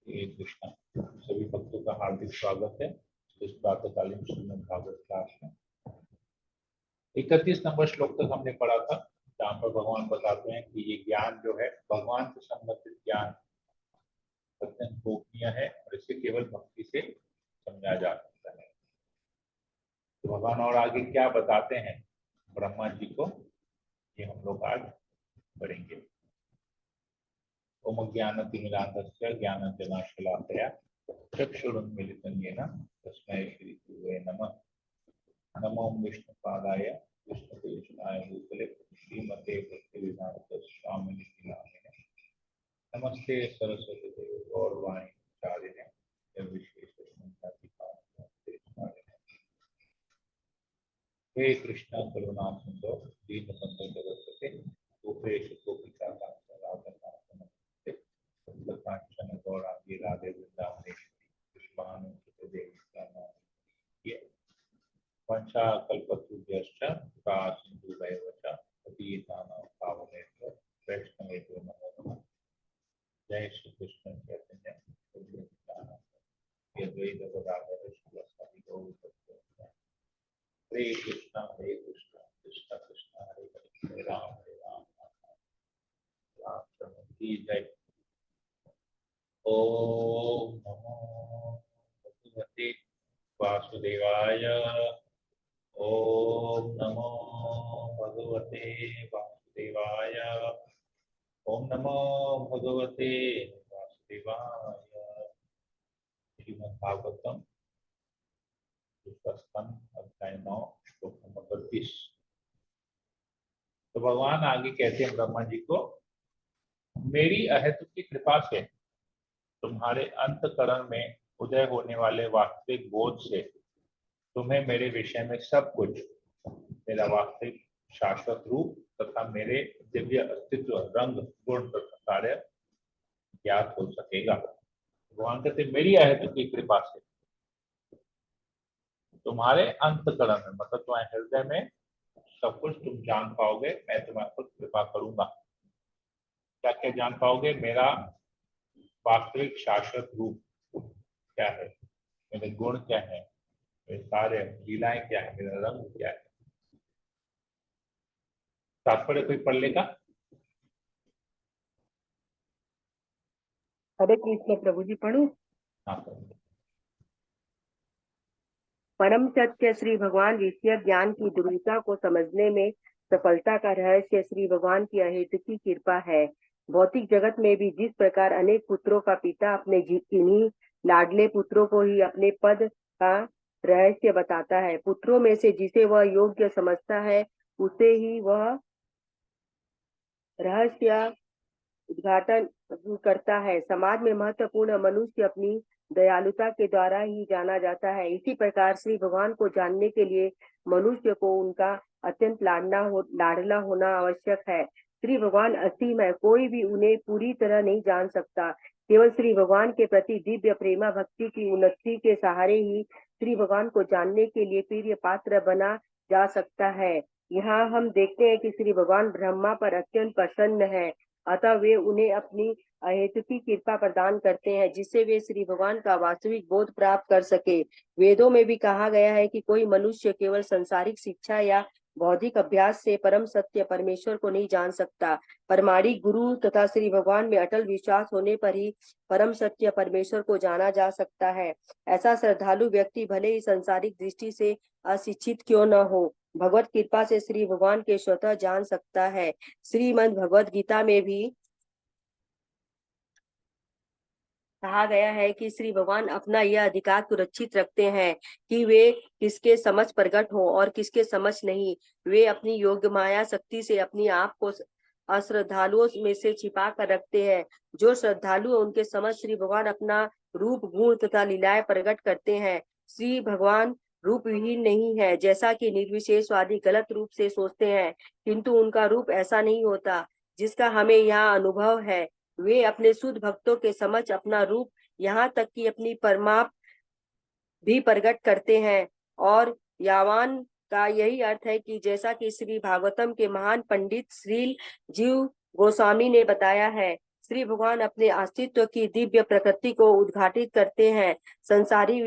हरे कृष्णा। सभी भक्तों का हार्दिक स्वागत है इस प्रातःकालीन श्रीमद् भागवत क्लास में। 31 नंबर श्लोक तक हमने पढ़ा था, जहाँ पर भगवान बताते हैं कि ये ज्ञान जो है भगवान से संबंधित ज्ञान अत्यंत गोपनीय है और इसे केवल भक्ति से समझा जा सकता है। तो भगवान और आगे क्या बताते हैं ब्रह्मा जी को, ये हम लोग आज पढ़ेंगे। ओम ज्ञानतिमिरान्धस्य ज्ञानाञ्जनशलाकया चक्षुरुन्मीलितं येन तस्मै श्रीगुरवे नमः। नमो विष्णुपादाय विष्णुदेशाय भूतले श्रीमते भक्तिवेदान्त स्वामिनिति नामिने नमस्ते सरस्वती देवी गौरवाणी चारिणे विशेष हे कृष्ण करुणा सिंधु दीनबंधु जगत्पते गोपेश गोपिका कांचन कांचन गौरांगी राधे वृंदावनेश्वरी पुष्पानुसुते देवी नाम पंचाकल्पतरुभ्यश्च कृपा सिन्धुभैव च पतितानां पावनेभ्यो वैष्णवेभ्यो नमो नमः। जय श्री कृष्ण चैतन्य प्रभु नित्यानंद अद्वैत गदाधर श्रीवासादि गौर भक्तवृंद। हरे कृष्ण कृष्ण कृष्ण हरे हरे हरे राम राम की जय। ओम नमो भगवते वासुदेवाय। ओम नमो भगवते वासुदेवाय। ओम नमो भगवते वासुदेवाय। श्रीमद्भागवतम अध्याय 9 श्लोक नंबर 32। तो भगवान आगे कहते हैं ब्रह्मा जी को, मेरी अहेतु की कृपा से तुम्हारे अंतकरण में उदय होने वाले वास्तविक बोध से तुम्हें मेरे विषय में सब कुछ, मेरा वास्तविक शाश्वत रूप तथा मेरे दिव्य अस्तित्व, रंग, गुण तथा कार्य ज्ञात हो सकेगा। भगवान कहते मेरी अहेतु की कृपा से तुम्हारे अंतकरण में, मतलब तुम्हारे हृदय में सब कुछ तुम जान पाओगे। मैं तुम्हारे पर कृपा करूंगा। क्या क्या जान पाओगे? मेरा वास्तविक शाश्वत रूप क्या है, मेरे गुण क्या है, मेरे कार्य लीलाएं क्या है, मेरा रंग क्या है। तात्पर्य कोई पढ़ लेगा? हरे कृष्ण प्रभु जी पढ़ू। हाँ। परम सत्य श्री भगवान ऋषि ज्ञान की दुर्विता को समझने में सफलता का रहस्य श्री भगवान की अहेतुकी कृपा है। भौतिक जगत में भी जिस प्रकार अनेक पुत्रों का पिता अपने किन्हीं लाडले पुत्रों को ही अपने पद का रहस्य बताता है, पुत्रों में से जिसे वह योग्य समझता है उसे ही वह रहस्य उद्घाटन करता है। समाज में महत्वपूर्ण मनुष्य अपनी दयालुता के द्वारा ही जाना जाता है। इसी प्रकार श्री भगवान को जानने के लिए मनुष्य को उनका अत्यंत लाडला होना आवश्यक है। श्री भगवान असीम है, कोई भी उन्हें पूरी तरह नहीं जान सकता। केवल श्री भगवान के प्रति दिव्य प्रेमा भक्ति की उन्नति के सहारे ही श्री भगवान को जानने के लिए प्रिय पात्र बना जा सकता है। यहाँ हम देखते हैं कि श्री भगवान ब्रह्मा पर अत्यंत प्रसन्न है, अतः वे उन्हें अपनी अहेतुकी कृपा प्रदान करते हैं जिससे वे श्री भगवान का वास्तविक बोध प्राप्त कर सके। वेदों में भी कहा गया है कि कोई मनुष्य केवल संसारिक शिक्षा या बौद्धिक अभ्यास से परम सत्य परमेश्वर को नहीं जान सकता। परमाणिक गुरु तथा श्री भगवान में अटल विश्वास होने पर ही परम सत्य परमेश्वर को जाना जा सकता है। ऐसा श्रद्धालु व्यक्ति भले ही संसारिक दृष्टि से अशिक्षित क्यों न हो, भगवत कृपा से श्री भगवान के स्वतः जान सकता है। श्रीमद् भगवद गीता में भी कहा गया है कि श्री भगवान अपना यह अधिकार सुरक्षित रखते हैं कि वे किसके समझ प्रकट हो और किसके समझ नहीं। वे अपनी योग माया शक्ति से अपनी आप को अश्रद्धालुओं में से छिपा कर रखते हैं। जो श्रद्धालु उनके समझ श्री भगवान अपना रूप, गुण तथा लीलाएं प्रकट करते हैं। श्री भगवान रूप विहीन नहीं है, जैसा कि निर्विशेषवादी गलत रूप से सोचते हैं, किंतु उनका रूप ऐसा नहीं होता जिसका हमें यहाँ अनुभव है। वे अपने शुद्ध भक्तों के समक्ष अपना रूप, यहाँ तक कि अपनी परमाप भी प्रकट करते हैं। और यावान का यही अर्थ है कि जैसा कि श्री भागवतम के महान पंडित श्रील जीव गोस्वामी ने बताया है, श्री भगवान अपने अस्तित्व की दिव्य प्रकृति को उद्घाटित करते हैं। संसारी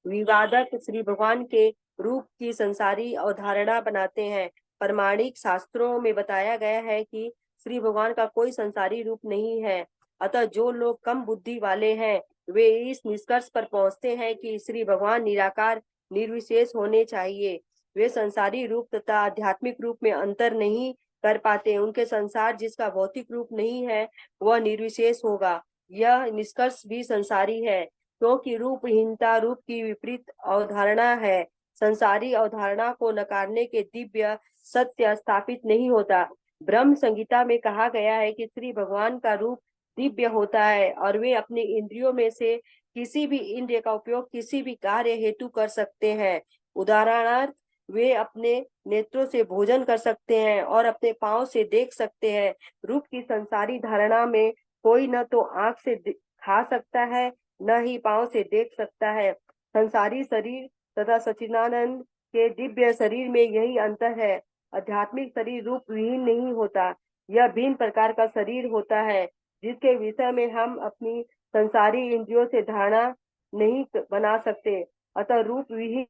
विवादक श्री भगवान के रूप की संसारी अवधारणा बनाते हैं। प्रमाणिक शास्त्रों में बताया गया है कि श्री भगवान का कोई संसारी रूप नहीं है। अतः जो लोग कम बुद्धि वाले हैं वे इस निष्कर्ष पर पहुंचते हैं कि श्री भगवान निराकार निर्विशेष होने चाहिए। वे संसारी रूप तथा आध्यात्मिक रूप में अंतर नहीं कर पाते। उनके संसार जिसका भौतिक रूप नहीं है वह निर्विशेष होगा। यह निष्कर्ष भी संसारी है क्योंकि रूपहीनता रूप की विपरीत अवधारणा है। संसारी अवधारणा को नकारने के दिव्य सत्य स्थापित नहीं होता। ब्रह्म संगीता में कहा गया है कि श्री भगवान का रूप दिव्य होता है और वे अपने इंद्रियों में से किसी भी इंद्रिय का उपयोग किसी भी कार्य हेतु कर सकते हैं। उदाहरणार्थ वे अपने नेत्रों से भोजन कर सकते हैं और अपने पांव से देख सकते हैं। रूप की संसारी धारणा में कोई न तो आंख से खा सकता है न ही पांव से देख सकता है। संसारी शरीर तथा सच्चिदानंद के दिव्य शरीर में यही अंतर है। आध्यात्मिक शरीर रूप विहीन नहीं होता। यह भिन्न प्रकार का शरीर होता है जिसके विषय में हम अपनी संसारी इंद्रियों से धारणा नहीं बना सकते। अतः रूप विहीन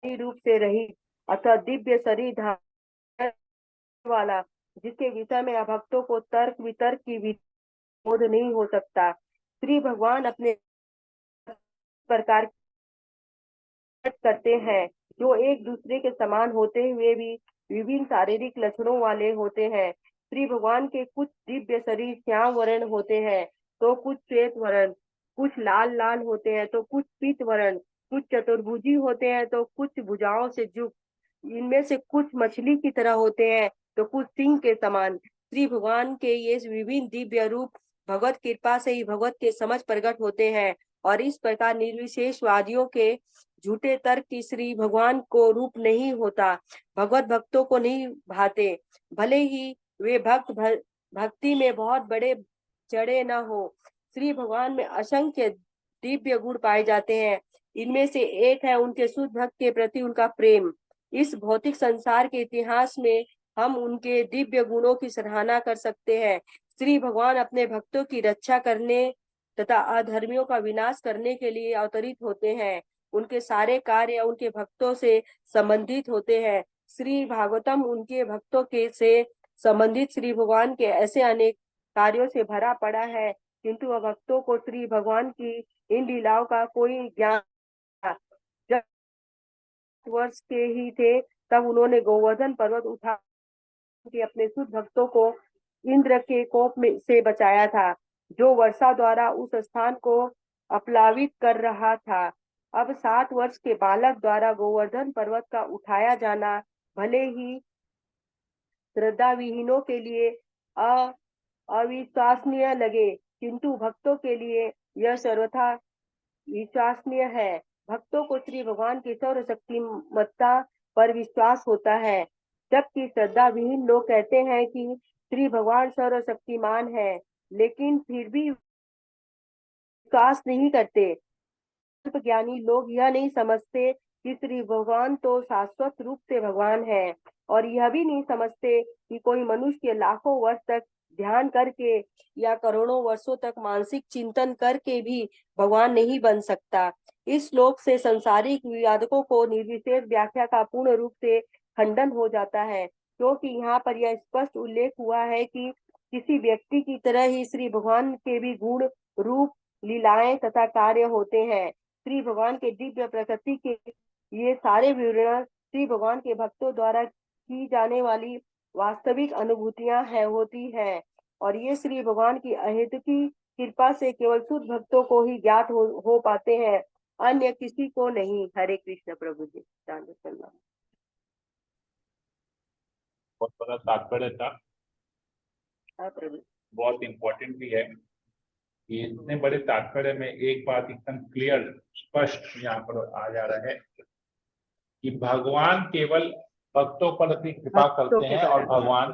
रूप से रहित अतः दिव्य शरीर धारण वाला जिसके विषय में भक्तों को तर्क वितर्क की बोध नहीं हो सकता। श्री भगवान अपने प्रकार करते हैं जो एक दूसरे के समान होते हुए भी विभिन्न शारीरिक लक्षणों वाले होते हैं। श्री भगवान के कुछ दिव्य शरीर श्याम वर्ण होते हैं तो कुछ श्वेत वर्ण, कुछ लाल लाल होते हैं तो कुछ पीत वर्ण, कुछ चतुर्भुजी होते हैं तो कुछ भुजाओं से युक्त, इनमें से कुछ मछली की तरह होते हैं तो कुछ सिंह के समान। श्री भगवान के ये विभिन्न दिव्य रूप भगवत कृपा से ही भगवत के समझ प्रकट होते हैं और इस प्रकार निर्विशेषवादियों के झूठे तर्क की श्री भगवान को रूप नहीं होता भगवत भक्तों को नहीं भाते। भले ही वे भक्ति में बहुत बड़े चढ़े न हो। श्री भगवान में असंख्य दिव्य गुण पाए जाते हैं। इनमें से एक है उनके शुद्ध भक्त के प्रति उनका प्रेम। इस भौतिक संसार के इतिहास में हम उनके दिव्य गुणों की सराहना कर सकते हैं। श्री भगवान अपने भक्तों की रक्षा करने तथा अधर्मियों का विनाश करने के लिए अवतरित होते हैं। उनके सारे कार्य उनके भक्तों से संबंधित होते हैं। श्री भागवतम उनके भक्तों के से संबंधित श्री भगवान के ऐसे अनेक कार्यों से भरा पड़ा है किंतु भक्तों को श्री भगवान की इन लीलाओं का कोई ज्ञान। जब वर्ष के ही थे तब उन्होंने गोवर्धन पर्वत उठा के अपने शुद्ध भक्तों को इंद्र के कोप में से बचाया था जो वर्षा द्वारा उस स्थान को अपलावित कर रहा था। अब 7 वर्ष के बालक द्वारा गोवर्धन पर्वत का उठाया जाना भले ही श्रद्धा विहीनों के लिए अविश्वसनीय लगे किंतु भक्तों के लिए यह सर्वथा विश्वसनीय है। भक्तों को श्री भगवान की सर्व शक्तिमत्ता पर विश्वास होता है जबकि श्रद्धा विहीन लोग कहते हैं कि श्री भगवान सर्वशक्तिमान है लेकिन फिर भी विश्वास नहीं करते। ज्ञानी लोग यह नहीं समझते कि श्री भगवान तो शाश्वत रूप से भगवान है और यह भी नहीं समझते कि कोई मनुष्य लाखों वर्ष तक ध्यान करके या करोड़ों वर्षों तक मानसिक चिंतन करके भी भगवान नहीं बन सकता। इस श्लोक से संसारिक विवादकों को निर्विशेष व्याख्या का पूर्ण रूप से खंडन हो जाता है क्योंकि यहाँ पर यह स्पष्ट उल्लेख हुआ है कि किसी व्यक्ति की तरह ही श्री भगवान के भी गुण रूप लीलाएं तथा कार्य होते हैं। श्री भगवान के दिव्य प्रकृति के ये सारे विवरण श्री भगवान के भक्तों द्वारा की जाने वाली वास्तविक अनुभूतियां होती है और ये श्री भगवान की अहेतुकी कृपा से केवल शुद्ध भक्तों को ही ज्ञात हो पाते हैं, अन्य किसी को नहीं। हरे कृष्ण प्रभु जी। बहुत बड़ा तात्पर्य था, प्रभु बहुत इम्पोर्टेंट भी है कि इतने बड़े तात्पर्य में एक बात एकदम क्लियर स्पष्ट यहाँ पर आ जा रहा है कि भगवान केवल भक्तों पर अपनी कृपा करते हैं और भगवान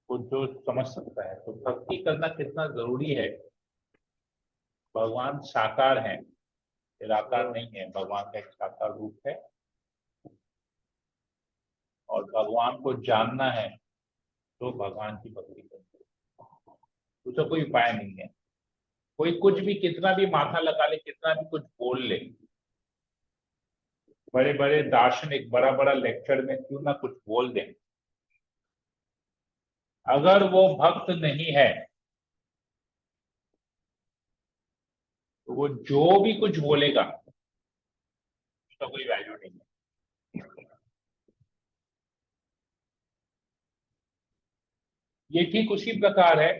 को जो समझ सकता है। तो भक्ति करना कितना जरूरी है। भगवान साकार है, निराकार नहीं है। भगवान का एक साकार रूप है और भगवान को जानना है तो भगवान की भक्ति करनी है। कुछ उसका कोई उपाय नहीं है। कोई कुछ भी कितना भी माथा लगा ले, कितना भी कुछ बोल ले, बड़े बड़े दार्शनिक बड़ा बड़ा लेक्चर में क्यों ना कुछ बोल दें, अगर वो भक्त नहीं है तो वो जो भी कुछ बोलेगा उसका कोई वैल्यू नहीं है। ये ठीक उसी प्रकार है,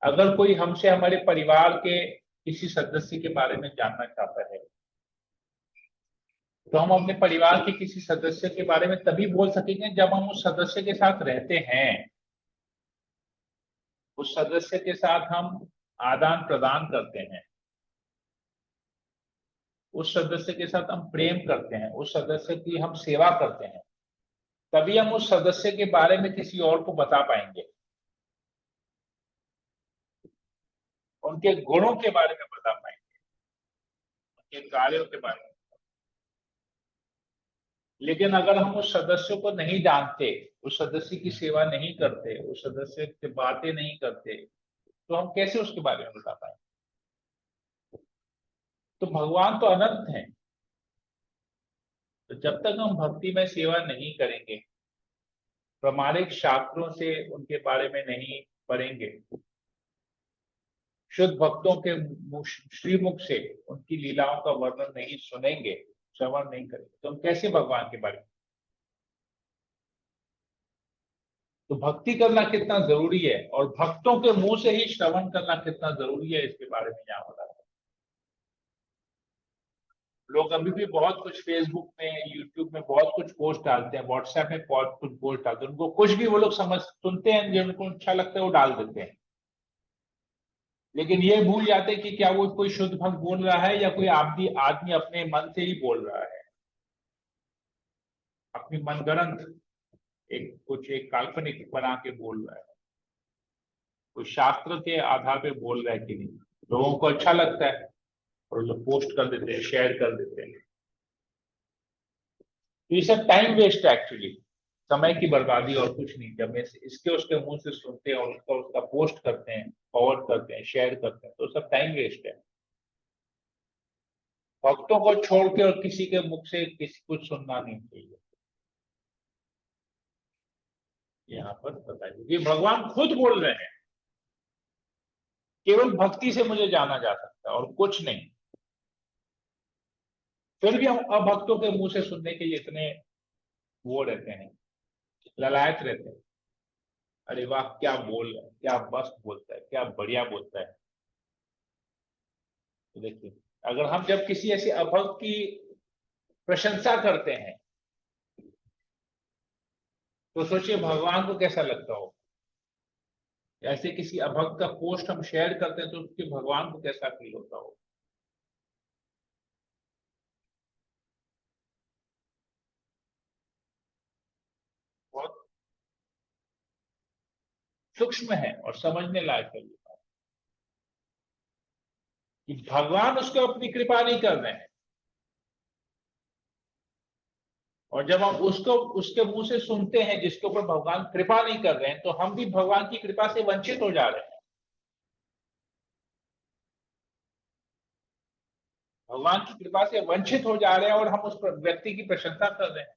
अगर कोई हमसे हमारे परिवार के किसी सदस्य के बारे में जानना चाहता है तो हम अपने परिवार के किसी सदस्य के बारे में तभी बोल सकेंगे जब हम उस सदस्य के साथ रहते हैं, उस सदस्य के साथ हम आदान प्रदान करते हैं, उस सदस्य के साथ हम प्रेम करते हैं, उस सदस्य की हम सेवा करते हैं, तभी हम उस सदस्य के बारे में किसी और को बता पाएंगे, उनके गुणों के बारे में बता पाएंगे, उनके कार्यों के बारे में। लेकिन अगर हम उस सदस्य को नहीं जानते, उस सदस्य की सेवा नहीं करते, उस सदस्य से बातें नहीं करते, तो हम कैसे उसके बारे में बता पाएंगे? तो भगवान तो अनंत है, तो जब तक हम भक्ति में सेवा नहीं करेंगे, प्रामाणिक शास्त्रों से उनके बारे में नहीं पढ़ेंगे, शुद्ध भक्तों के श्रीमुख से उनकी लीलाओं का वर्णन नहीं सुनेंगे, श्रवण नहीं करेंगे, तो हम कैसे भगवान के बारे में? तो भक्ति करना कितना जरूरी है और भक्तों के मुंह से ही श्रवण करना कितना जरूरी है, इसके बारे में यहाँ बताते हैं। लोग अभी भी बहुत कुछ फेसबुक में, यूट्यूब में बहुत कुछ पोस्ट डालते हैं, व्हाट्सएप में बहुत कुछ पोस्ट डालते हैं, उनको कुछ भी वो लोग समझ सुनते हैं, जो उनको अच्छा लगता है वो डाल देते हैं, लेकिन ये भूल जाते हैं कि क्या वो कोई शुद्ध भक्त बोल रहा है या कोई आदमी आदमी अपने मन से ही बोल रहा है, अपनी मनगढ़ंत एक काल्पनिक बना के बोल रहा है, कोई शास्त्र के आधार पे बोल रहा है कि नहीं। लोगों को अच्छा लगता है और लोग पोस्ट कर देते हैं, शेयर कर देते हैं, तो ये सब टाइम वेस्ट है एक्चुअली, समय की बर्बादी और कुछ नहीं। जब इसके उसके मुंह से सुनते हैं और उसका उसका पोस्ट करते हैं, फॉरवर्ड करते हैं, शेयर करते हैं, तो सब टाइम वेस्ट है। भक्तों को छोड़ के और किसी के मुख से किसी कुछ सुनना नहीं चाहिए। यहाँ पर बताइए, ये भगवान खुद बोल रहे हैं, केवल भक्ति से मुझे जाना जा सकता है और कुछ नहीं। फिर भी हम अभक्तों के मुंह से सुनने के लिए इतने वो रहते हैं, ललायत रहते हैं, अरे वाह क्या बोल रहा है, क्या मस्त बोलता है, क्या बढ़िया बोलता है। तो देखिए, अगर हम जब किसी ऐसे अभक्त की प्रशंसा करते हैं तो सोचिए भगवान को कैसा लगता हो। ऐसे किसी अभक्त का पोस्ट हम शेयर करते हैं तो उसके भगवान को कैसा फील होता हो। बहुत सूक्ष्म है और समझने लायक है ये बात, कि भगवान उसको अपनी कृपा नहीं कर रहे हैं, और जब हम उसको उसके मुंह से सुनते हैं जिसके ऊपर भगवान कृपा नहीं कर रहे हैं, तो हम भी भगवान की कृपा से वंचित हो जा रहे हैं। भगवान की कृपा से वंचित हो जा रहे हैं और हम उस व्यक्ति की प्रशंसा कर रहे हैं।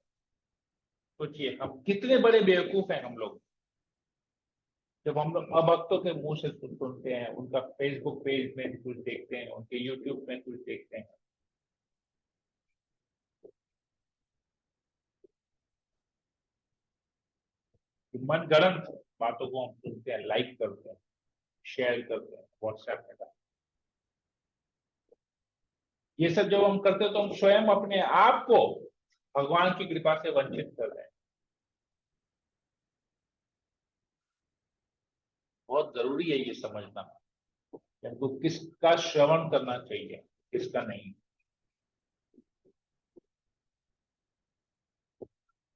सोचिए हम कितने बड़े बेवकूफ हैं हम लोग, जब हम लोग अभक्तों के मुंह से सुनते हैं, उनका फेसबुक पेज में कुछ देखते हैं, उनके यूट्यूब में कुछ देखते हैं, कि मनगढ़ंत बातों को हम सुनते हैं, लाइक करते हैं, शेयर करते हैं, व्हाट्सएप में डालते हैं। ये सब जब हम करते हैं तो हम स्वयं अपने आप को भगवान की कृपा से वंचित कर रहे हैं। बहुत जरूरी है ये समझना कि हमको किसका श्रवण करना चाहिए, किसका नहीं।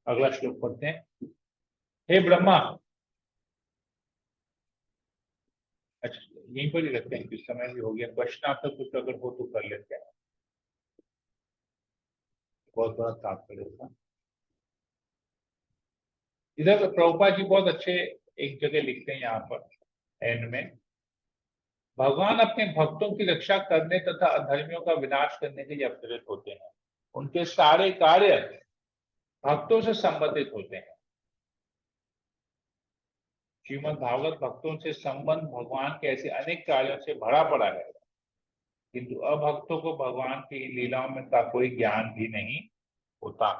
अगला श्लोक पढ़ते हैं। हे ब्रह्मा, अच्छा यहीं पर ही रखते हैं, कुछ समय भी हो गया, क्वेश्चन आपका कुछ अगर हो तो कर लेते हैं, बहुत बड़ा तात्पर्य था। इधर प्रभुपाद जी बहुत अच्छे एक जगह लिखते हैं यहाँ पर, एंड में भगवान अपने भक्तों की रक्षा करने तथा अधर्मियों का विनाश करने के लिए अवतरित होते हैं। उनके सारे कार्य भक्तों से संबंधित होते हैं। श्रीमद् भागवत भक्तों से संबंध भगवान के ऐसे अनेक कार्यों से भरा पड़ा है, किंतु अभक्तों को भगवान की लीलाओं में का कोई ज्ञान भी नहीं होता।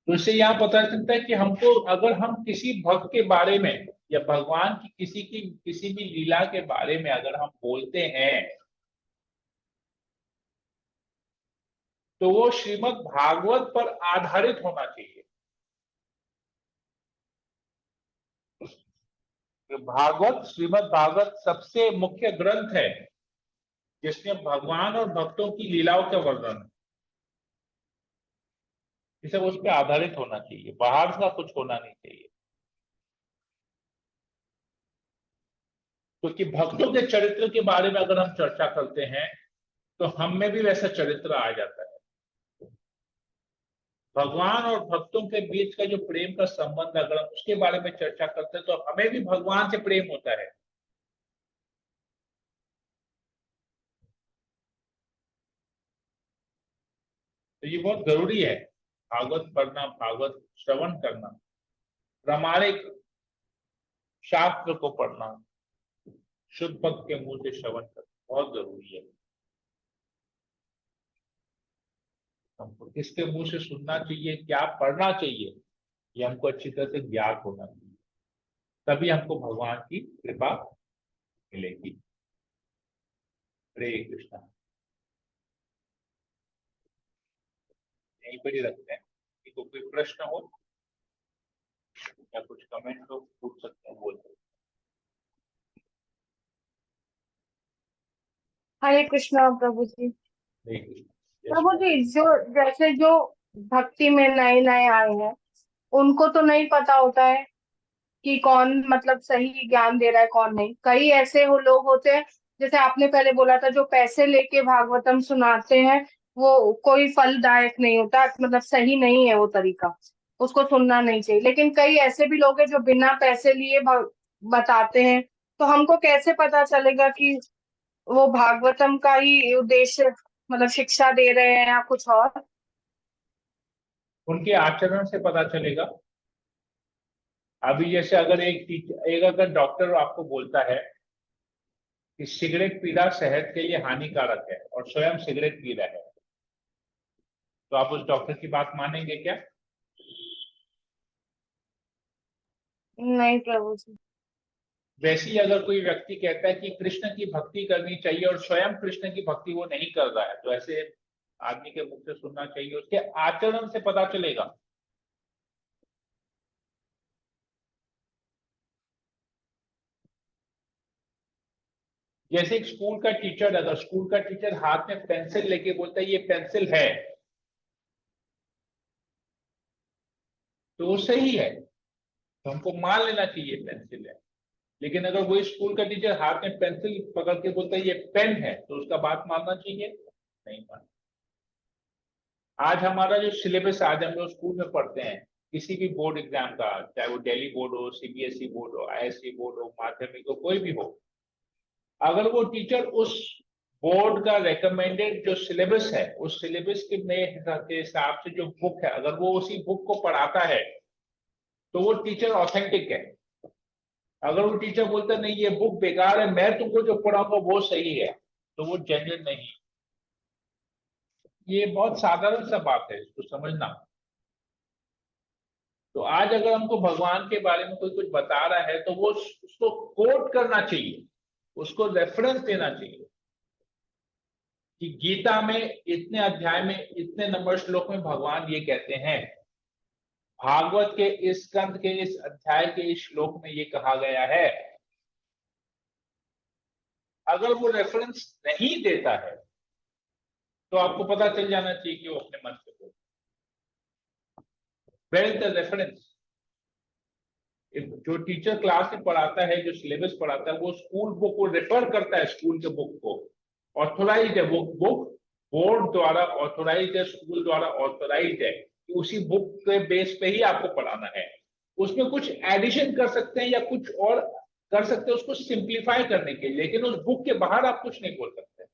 तो इससे यह पता चलता है कि हमको अगर हम किसी भक्त के बारे में या भगवान की किसी भी लीला के बारे में अगर हम बोलते हैं तो वो श्रीमद् भागवत पर आधारित होना चाहिए। भागवत, श्रीमद् भागवत सबसे मुख्य ग्रंथ है जिसमें भगवान और भक्तों की लीलाओं का वर्णन है। इसे उस पर आधारित होना चाहिए, बाहर का कुछ होना नहीं चाहिए। क्योंकि भक्तों के चरित्र के बारे में अगर हम चर्चा करते हैं तो हम में भी वैसा चरित्र आ जाता है। भगवान और भक्तों के बीच का जो प्रेम का संबंध अगर हम उसके बारे में चर्चा करते हैं तो हमें भी भगवान से प्रेम होता है। तो ये बहुत जरूरी है, भागवत पढ़ना, भागवत श्रवण करना, प्रामाणिक शास्त्र को पढ़ना, शुद्ध भक्त के मुंह से श्रवण करना बहुत जरूरी है। हमको किसके मुंह से सुनना चाहिए, क्या पढ़ना चाहिए, ये हमको अच्छी तरह से ज्ञात होना चाहिए, तभी हमको भगवान की कृपा मिलेगी। हरे कृष्णा। यहीं पर ही रखते हैं, किसी को कोई प्रश्न हो या कुछ कमेंट हो पूछ सकते हैं, बोल सकते हैं। हरे कृष्णा प्रभु जी। हरे कृष्ण। प्रभु जी, जो जैसे जो भक्ति में नए नए आए हैं उनको तो नहीं पता होता है कि कौन मतलब सही ज्ञान दे रहा है कौन नहीं। कई ऐसे हो लोग होते हैं, जैसे आपने पहले बोला था, जो पैसे लेके भागवतम सुनाते हैं वो कोई फलदायक नहीं होता, मतलब सही नहीं है वो तरीका, उसको सुनना नहीं चाहिए। लेकिन कई ऐसे भी लोग हैं जो बिना पैसे लिए बताते हैं। तो हमको कैसे पता चलेगा कि वो भागवतम का ही उद्देश्य मतलब शिक्षा दे रहे हैं या कुछ और? उनके आचरण से पता चलेगा। अभी जैसे अगर एक अगर डॉक्टर आपको बोलता है कि सिगरेट पीना सेहत के लिए हानिकारक है और स्वयं सिगरेट पी रहा है, तो आप उस डॉक्टर की बात मानेंगे क्या? नहीं प्रभु जी। वैसे ही अगर कोई व्यक्ति कहता है कि कृष्ण की भक्ति करनी चाहिए और स्वयं कृष्ण की भक्ति वो नहीं कर रहा है, तो ऐसे आदमी के मुख से सुनना चाहिए, उसके आचरण से पता चलेगा। जैसे एक स्कूल का टीचर, अगर स्कूल का टीचर हाथ में पेंसिल लेके बोलता है ये पेंसिल है, तो वो सही है, तो हमको मान लेना चाहिए पेंसिल है। लेकिन अगर वो स्कूल का टीचर हाथ में पेंसिल पकड़ के बोलता है ये पेन है, तो उसका बात मानना चाहिए? नहीं मानना। आज हमारा जो सिलेबस आज हम लोग स्कूल में पढ़ते हैं, किसी भी बोर्ड एग्जाम का, चाहे वो दिल्ली बोर्ड हो, सीबीएसई बोर्ड हो, आईएससी बोर्ड हो, माध्यमिक हो, कोई भी हो, अगर वो टीचर उस बोर्ड का रेकमेंडेड जो सिलेबस है, उस सिलेबस के हिसाब से जो बुक है, अगर वो उसी बुक को पढ़ाता है तो वो टीचर ऑथेंटिक है। अगर वो टीचर बोलता नहीं ये बुक बेकार है, मैं तुमको जो पढ़ाऊंगा वो सही है, तो वो जेन्युइन नहीं। ये बहुत साधारण सा बात है, इसको समझना। तो आज अगर हमको भगवान के बारे में कोई कुछ बता रहा है तो वो उसको कोट करना चाहिए, उसको रेफरेंस देना चाहिए कि गीता में इतने अध्याय में इतने नंबर श्लोक में भगवान ये कहते हैं, भागवत के इस स्कंद के इस अध्याय के इस श्लोक में ये कहा गया है। अगर वो रेफरेंस नहीं देता है तो आपको पता चल जाना चाहिए कि वो अपने मन से बोल। Where is the reference? जो टीचर क्लास में पढ़ाता है, जो सिलेबस पढ़ाता है, वो स्कूल बुक को रेफर करता है, स्कूल के बुक को। ऑथोराइज है वो बुक, बोर्ड द्वारा ऑथोराइज है, स्कूल द्वारा ऑथोराइज है कि उसी बुक के बेस पे ही आपको पढ़ाना है, उसमें कुछ एडिशन कर सकते हैं या कुछ और कर सकते हैं उसको सिंप्लीफाई करने के लिए, लेकिन उस बुक के बाहर आप कुछ नहीं बोल सकते।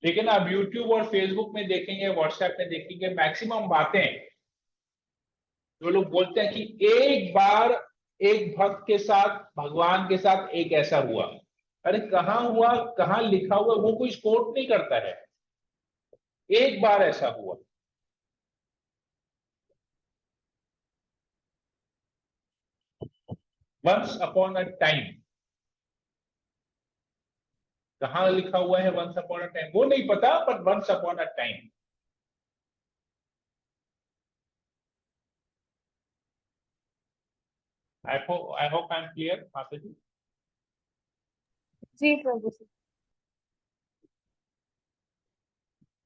लेकिन आप YouTube और Facebook में देखेंगे, WhatsApp में देखेंगे, मैक्सिमम बातें जो लोग बोलते हैं कि एक बार एक भक्त के साथ, भगवान के साथ एक ऐसा हुआ। अरे कहां हुआ, कहां लिखा हुआ, वो कोई कोट नहीं करता है। एक बार ऐसा हुआ। वंस अपॉन अ टाइम, कहां लिखा हुआ है वंस अपॉन अ टाइम वो नहीं पता, but once upon a time. I hope I am clear माता जी। जी प्रभु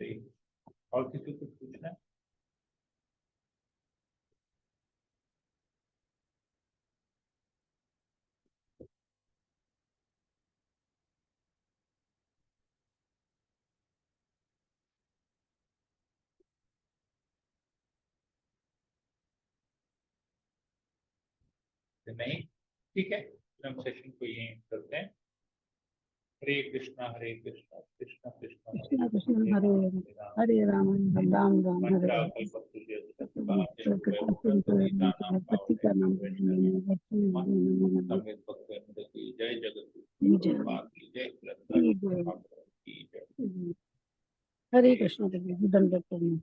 जी। और किसी को पूछना है? नहीं, ठीक है, हम सेशन को यही करते हैं। हरे कृष्णा कृष्णा कृष्णा कृष्ण कृष्ण हरे हरे राम राम राम हरे हरे पति का नाम जय जगत हरे कृष्ण दंडवत प्रणाम।